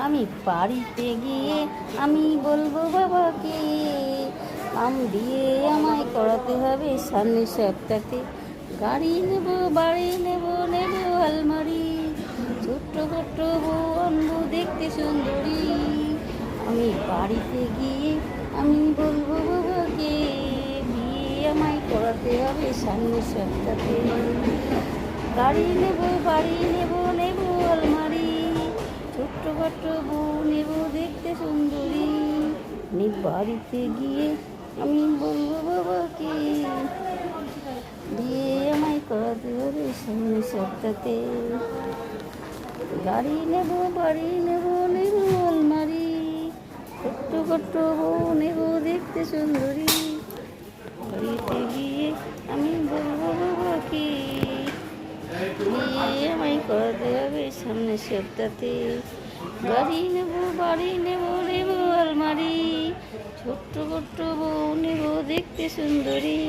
আমি বাড়িতে গিয়ে আমি বলবো বাবাকে, আম দিয়ে আমায় করাতে হবে সামনের সপ্তাহে। গাড়ি নেব, বাড়ি নেব, নেব আলমারি, ছোট্ট ছোট্ট বউ আনবো দেখতে সুন্দরী। আমি বাড়িতে গিয়ে আমি বলবো বাবাকে, বিয়ে আমায় করাতে হবে সামনের সপ্তাহে। গাড়ি নেব, বাড়ি নেব, নেব আলমারি, ছোট্ট ছোট্ট বউ নেব দেখতে সুন্দরী। আমি বাড়িতে গিয়ে আমি বলবো বাবাকে, বিয়ে আমায় করাতে হবে সামনের সপ্তাহে। গাড়ি নেব, বাড়ি নেব, নেব আলমারি, ছোট্ট ছোট্ট বউ নেব দেখতে সুন্দরী। বাড়িতে গিয়ে আমি বলবো বাবাকে, বিয়ে আমায় করাতে হবে সামনের সপ্তাহে। গাড়ি নেব, বাড়ি নেব, নেব আলমারি, ছোট্ট ছোট্ট বউ নেব দেখতে সুন্দরী।